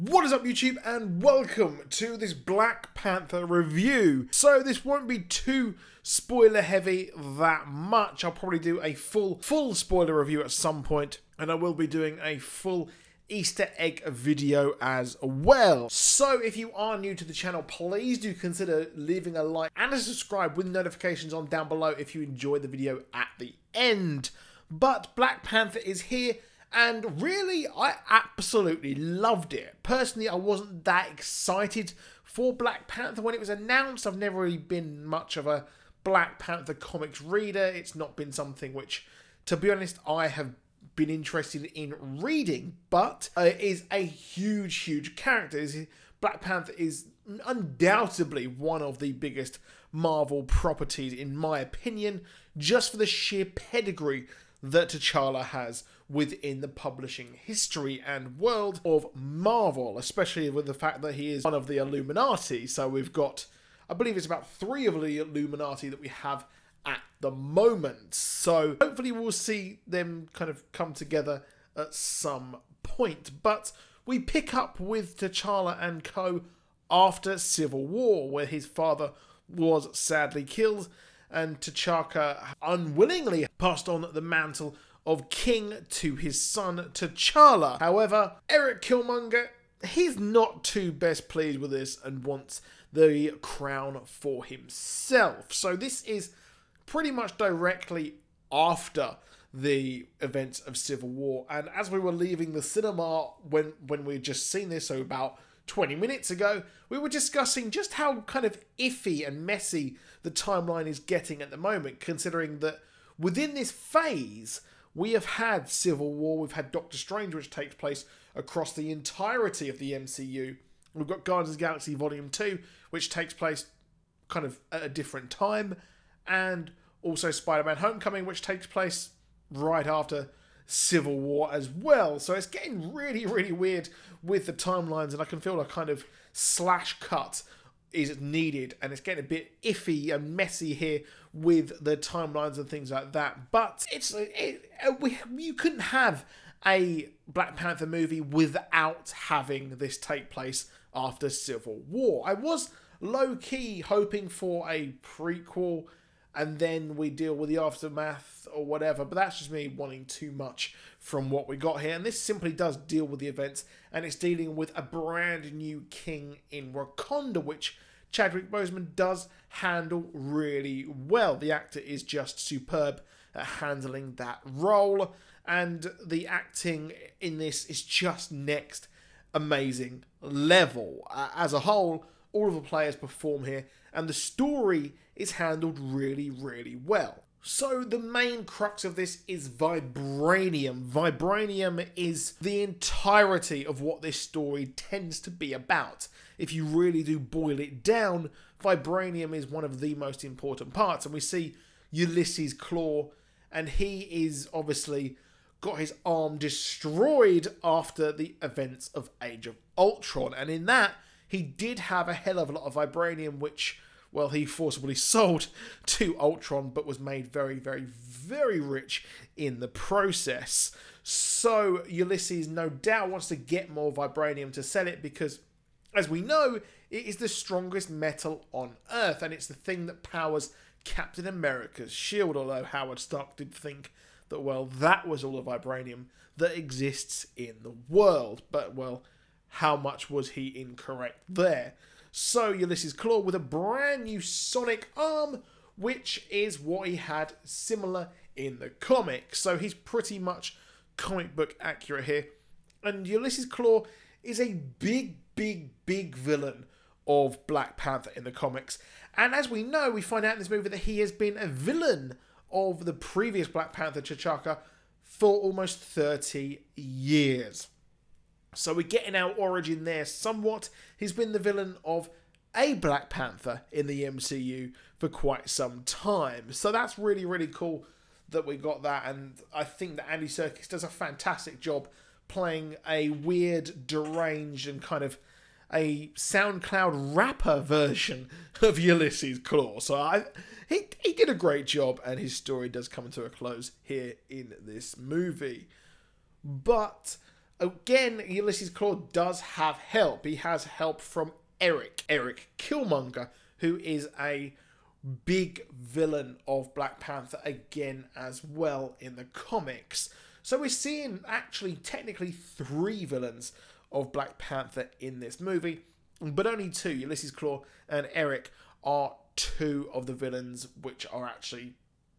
What is up YouTube, and welcome to this Black Panther review. So this won't be too spoiler heavy that much. I'll probably do a full spoiler review at some point, and I will be doing a full Easter egg video as well. So if you are new to the channel, please do consider leaving a like and a subscribe with notifications on down below if you enjoy the video at the end. But Black Panther is here, and really, I absolutely loved it. Personally, I wasn't that excited for Black Panther when it was announced. I've never really been much of a Black Panther comics reader. It's not been something which, to be honest, I have been interested in reading. But it is a huge character. Black Panther is undoubtedly one of the biggest Marvel properties, in my opinion, just for the sheer pedigree that T'Challa has within the publishing history and world of Marvel, especially with the fact that he is one of the Illuminati. So we've got, I believe it's about 3 of the Illuminati that we have at the moment. So hopefully we'll see them kind of come together at some point. But we pick up with T'Challa and co after Civil War, where his father was sadly killed, and T'Chaka unwillingly passed on the mantle of king to his son T'Challa. However, Eric Killmonger, he's not too best pleased with this and wants the crown for himself. So this is pretty much directly after the events of Civil War, and as we were leaving the cinema when we'd just seen this, so about 20 minutes ago, we were discussing just how kind of iffy and messy the timeline is getting at the moment, considering that within this phase, we have had Civil War, we've had Doctor Strange, which takes place across the entirety of the MCU. We've got Guardians of the Galaxy Volume 2, which takes place kind of at a different time, and also Spider-Man Homecoming, which takes place right after Civil War as well. So it's getting really weird with the timelines, and I can feel a kind of slash cut is needed, and it's getting a bit iffy and messy here with the timelines and things like that. But you couldn't have a Black Panther movie without having this take place after Civil War. I was low-key hoping for a prequel, and then we deal with the aftermath or whatever, but that's just me wanting too much from what we got here. And this simply does deal with the events, and it's dealing with a brand new king in Wakanda, which Chadwick Boseman does handle really well. The actor is just superb at handling that role, and the acting in this is just next amazing level. As a whole, all of the players perform here, and the story is handled really well. So the main crux of this is vibranium. Vibranium is the entirety of what this story tends to be about. If you really do boil it down, vibranium is one of the most important parts. And we see Ulysses Claw, and he is obviously got his arm destroyed after the events of Age of Ultron. And in that, he did have a hell of a lot of vibranium, which, well, he forcibly sold to Ultron, but was made very rich in the process. So Ulysses no doubt wants to get more vibranium to sell it, because, as we know, it is the strongest metal on Earth, and it's the thing that powers Captain America's shield, although Howard Stark did think that, well, that was all the vibranium that exists in the world. But, well, how much was he incorrect there? So Ulysses Claw with a brand new sonic arm, which is what he had similar in the comics. So he's pretty much comic book accurate here. And Ulysses Claw is a big villain of Black Panther in the comics. And as we know, we find out in this movie that he has been a villain of the previous Black Panther, T'Chaka, for almost 30 years. So we're getting our origin there somewhat. He's been the villain of a Black Panther in the MCU for quite some time. So that's really cool that we got that. And I think that Andy Serkis does a fantastic job playing a weird, deranged, and kind of a SoundCloud rapper version of Ulysses Claw. So he did a great job, and his story does come to a close here in this movie. But Again, Ulysses Claw does have help. He has help from Eric Killmonger, who is a big villain of Black Panther again as well in the comics. So we're seeing actually technically 3 villains of Black Panther in this movie, but only 2. Ulysses Claw and Eric are 2 of the villains which are actually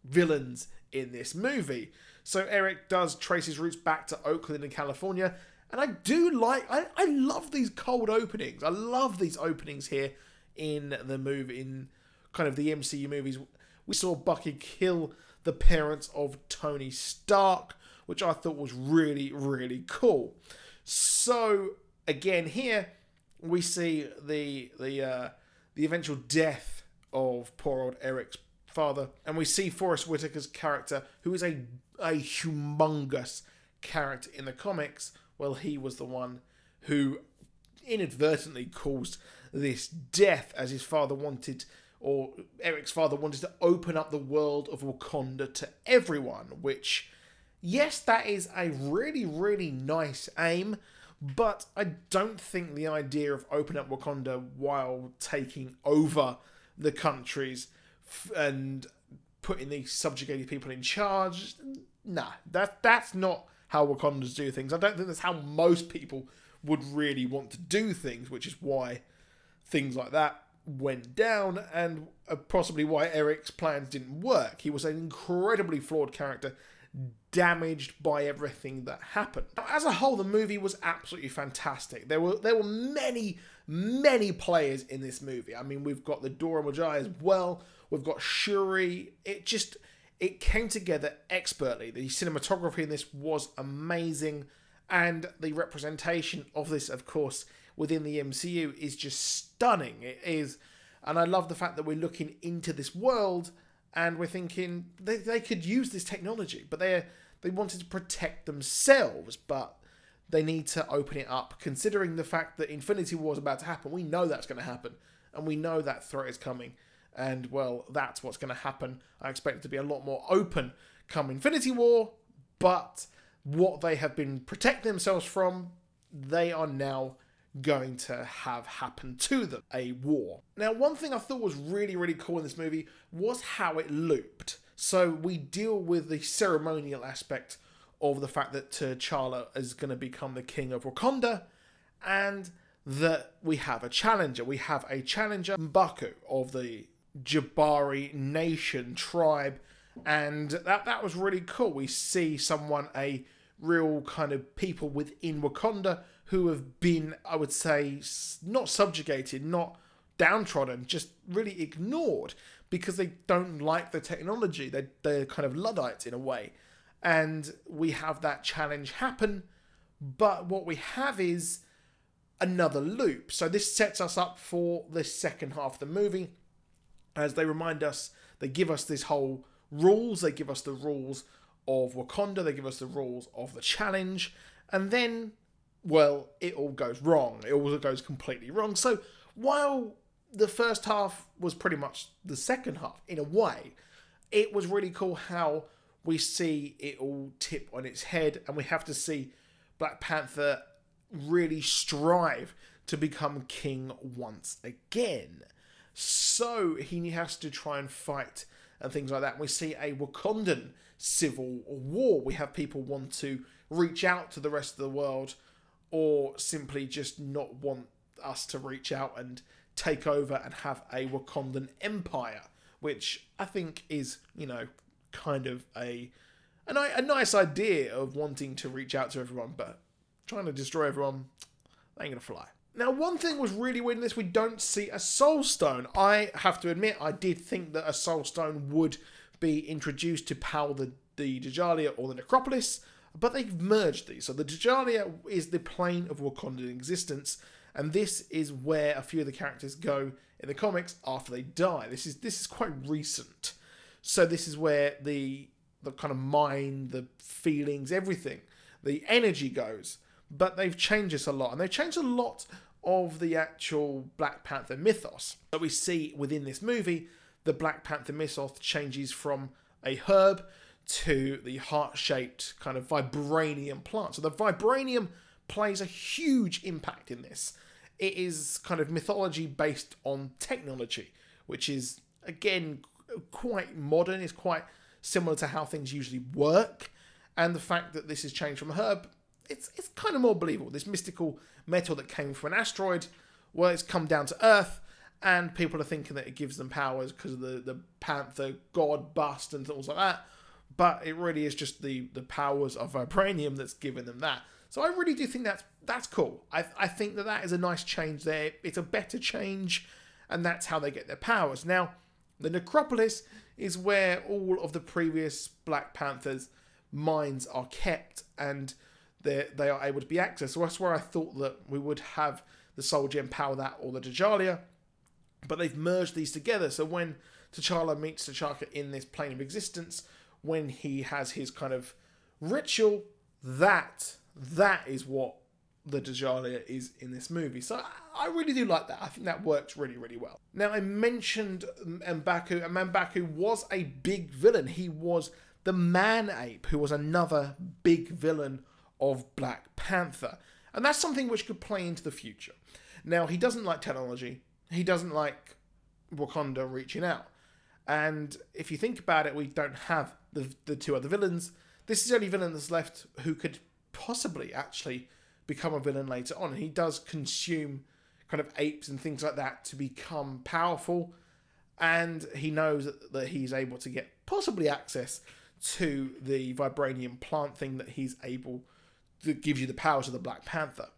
villains in this movie. So Eric does trace his roots back to Oakland in California, and I do like, I love these cold openings. I love these openings here in the movie, in kind of the MCU movies. We saw Bucky kill the parents of Tony Stark, which I thought was really, really cool. So again here we see the eventual death of poor old Eric's father, and we see Forrest Whitaker's character, who is a humongous character in the comics. Well, he was the one who inadvertently caused this death, as his father wanted, or Eric's father wanted to open up the world of Wakanda to everyone, which, yes, that is a really, really nice aim, but I don't think the idea of opening up Wakanda while taking over the countries and putting these subjugated people in charge, nah, that's not how Wakandans do things. I don't think that's how most people would really want to do things, which is why things like that went down, and possibly why Eric's plans didn't work. He was an incredibly flawed character, damaged by everything that happened. Now, as a whole, the movie was absolutely fantastic. There were many players in this movie. I mean, we've got the Dora Milaje as well. We've got Shuri. It came together expertly. The cinematography in this was amazing, and the representation of this, of course, within the MCU is just stunning. It is, and I love the fact that we're looking into this world and we're thinking they could use this technology, but they wanted to protect themselves, but they need to open it up, considering the fact that Infinity War is about to happen. We know that's going to happen, and we know that threat is coming, and, well, that's what's going to happen. I expect it to be a lot more open come Infinity War, but what they have been protecting themselves from, they are now going to have happen to them, a war. Now, one thing I thought was really, really cool in this movie was how it looped. So we deal with the ceremonial aspect of the fact that T'Challa is going to become the king of Wakanda, and that we have a challenger. We have a challenger, M'Baku, of the Jabari nation tribe, and that was really cool. We see someone, a real kind of people within Wakanda who have been, I would say, not subjugated, not downtrodden, just really ignored because they don't like the technology. They're kind of Luddites in a way. And we have that challenge happen, but what we have is another loop. So this sets us up for the second half of the movie, as they remind us, they give us this whole rules, they give us the rules of Wakanda, they give us the rules of the challenge, and then, well, it all goes wrong. It all goes completely wrong. So while the first half was pretty much the second half, in a way, it was really cool how we see it all tip on its head, and we have to see Black Panther really strive to become king once again. So he has to try and fight and things like that. And we see a Wakandan civil war. We have people want to reach out to the rest of the world, or simply just not want us to reach out and take over and have a Wakandan empire, which I think is, you know, kind of a nice idea of wanting to reach out to everyone, but trying to destroy everyone, ain't gonna fly. Now, one thing was really weird in this, we don't see a Soul Stone. I have to admit, I did think that a Soul Stone would be introduced to power the Djalia or the Necropolis, but they've merged these. So the Djalia is the plane of Wakandan existence, and this is where a few of the characters go in the comics after they die. This is quite recent. So this is where the kind of mind, the feelings, everything, the energy goes. But they've changed this a lot, and they've changed a lot of the actual Black Panther mythos that we see within this movie. The Black Panther mythos changes from a herb to the heart-shaped kind of vibranium plant. So the vibranium plays a huge impact in this. It is kind of mythology based on technology, which is, again, quite modern. It's quite similar to how things usually work. And the fact that this is changed from a herb, it's kind of more believable. This mystical metal that came from an asteroid, well, it's come down to Earth, and people are thinking that it gives them powers because of the Panther god bust and things like that. But it really is just the powers of vibranium that's given them that. So I really do think that's cool. I think that is a nice change there. It's a better change, and that's how they get their powers. Now, the Necropolis is where all of the previous Black Panthers' minds are kept, and they are able to be accessed. So that's where I thought that we would have the Soul Gem power that, or the Dajalia, but they've merged these together. So when T'Challa meets T'Chaka in this plane of existence, when he has his kind of ritual, that is what the Dajalia is in this movie. So I really do like that. I think that works really, really well. Now, I mentioned M'Baku, and M'Baku was a big villain. He was the Man-Ape, who was another big villain of Black Panther. And that's something which could play into the future. Now, he doesn't like technology. He doesn't like Wakanda reaching out. And if you think about it, we don't have the two other villains. This is the only villain that's left who could possibly actually become a villain later on. And he does consume kind of apes and things like that to become powerful. And he knows that he's able to get possibly access to the vibranium plant thing that he's able to give you the powers of the Black Panther.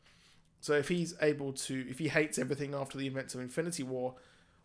So if he's able to, if he hates everything after the events of Infinity War,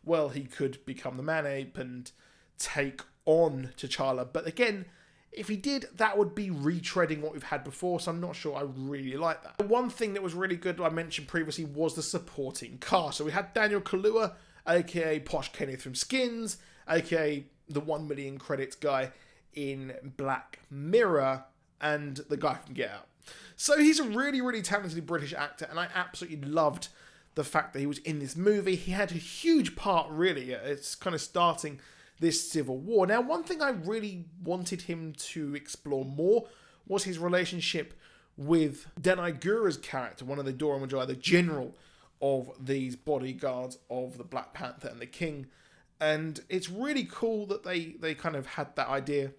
well, he could become the Man-Ape and take on T'Challa. But again, if he did, that would be retreading what we've had before, so I'm not sure I really like that. One thing that was really good, I mentioned previously, was the supporting cast. So we had Daniel Kaluuya, aka Posh Kenneth from Skins, aka the 1 million credits guy in Black Mirror, and the guy from Get Out. So he's a really, really talented British actor, and I absolutely loved the fact that he was in this movie. He had a huge part, really. It's kind of starting this civil war. Now, one thing I really wanted him to explore more was his relationship with Denai Gura's character, one of the Dora Milaje, the general of these bodyguards of the Black Panther and the King. And it's really cool that they kind of had that idea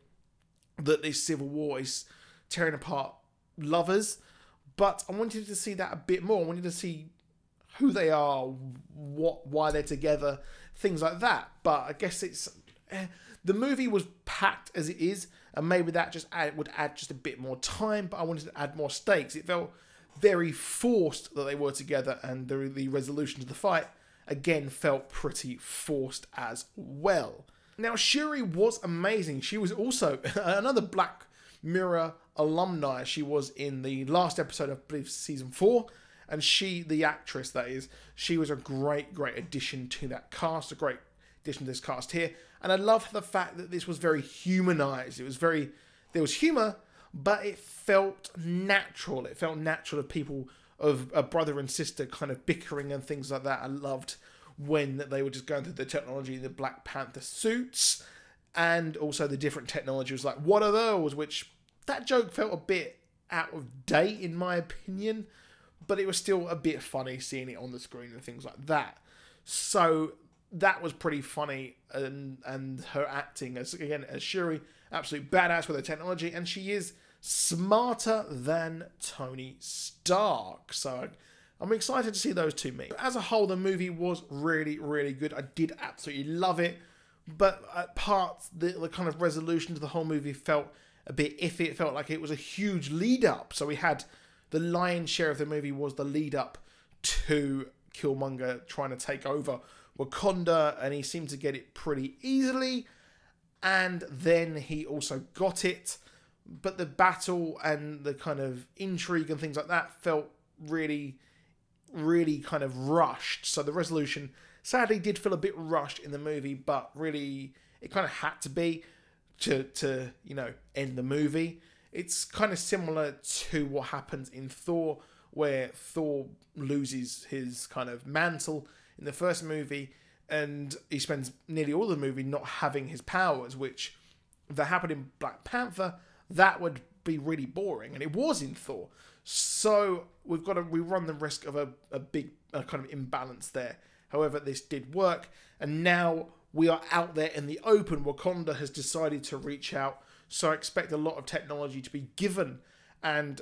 that this civil war is tearing apart lovers. But I wanted to see that a bit more. I wanted to see who they are, why they're together, things like that. But I guess it's the movie was packed as it is, and maybe that just would add just a bit more time. But I wanted to add more stakes. It felt very forced that they were together, and the resolution to the fight again felt pretty forced as well. Now, Shuri was amazing. She was also another Black Mirror alumni. She was in the last episode of, I believe, season 4. And she, the actress that is, she was a great, great addition to that cast, a great addition to this cast here. And I love the fact that this was very humanized. It was very, there was humor, but it felt natural. It felt natural of people, of a brother and sister kind of bickering and things like that. I loved when they were just going through the technology, the Black Panther suits, and also the different technologies, like, what are those? Which, that joke felt a bit out of date in my opinion, but it was still a bit funny seeing it on the screen and things like that. So that was pretty funny, and her acting as Shuri, absolute badass with her technology, and she is smarter than Tony Stark. So I'm excited to see those two meet. As a whole, the movie was really, really good. I did absolutely love it, but at parts, the kind of resolution to the whole movie felt a bit iffy. It felt like it was a huge lead up. So we had the lion's share of the movie was the lead up to Killmonger trying to take over Wakanda, and he seemed to get it pretty easily, and then he also got it, but the battle and the kind of intrigue and things like that felt really, really kind of rushed. So the resolution sadly did feel a bit rushed in the movie, but really it kind of had to be to you know, end the movie. It's kind of similar to what happens in Thor, where Thor loses his kind of mantle in the first movie, and he spends nearly all the movie not having his powers, which, if that happened in Black Panther, that would be really boring, and it was in Thor. So we run the risk of a big kind of imbalance there. However, this did work, and now we are out there in the open. Wakanda has decided to reach out, so I expect a lot of technology to be given and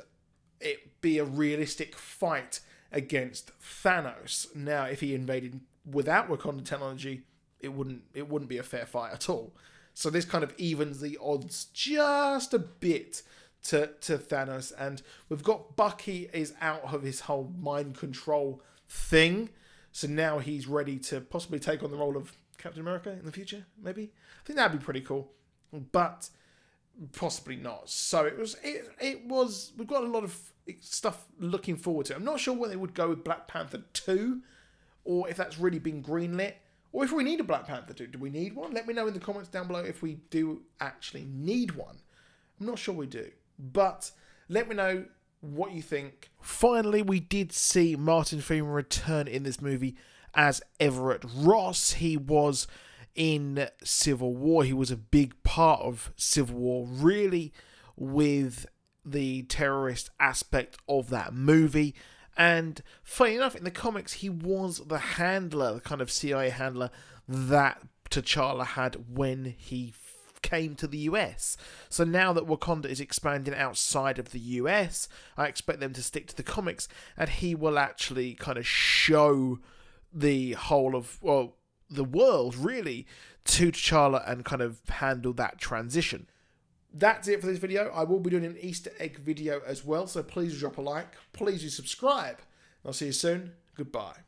it be a realistic fight against Thanos. Now, if he invaded without Wakanda technology, it wouldn't be a fair fight at all. So this kind of evens the odds just a bit to Thanos, and we've got Bucky is out of his whole mind control thing. So now he's ready to possibly take on the role of Captain America in the future, maybe. I think that'd be pretty cool, but possibly not. So it was. We've got a lot of stuff looking forward to. I'm not sure whether they would go with Black Panther 2, or if that's really been greenlit, or if we need a Black Panther 2. Do we need one? Let me know in the comments down below if we do actually need one. I'm not sure we do, but let me know what you think. Finally, we did see Martin Freeman return in this movie as Everett Ross. He was in Civil War. He was a big part of Civil War, really, with the terrorist aspect of that movie. And funny enough, in the comics, he was the handler, the kind of CIA handler that T'Challa had when he came to the US. So now that Wakanda is expanding outside of the US, I expect them to stick to the comics, and he will actually kind of show the whole of, well, the world really to T'Challa and kind of handle that transition. That's it for this video. I will be doing an Easter egg video as well, so please drop a like, please do subscribe. I'll see you soon. Goodbye.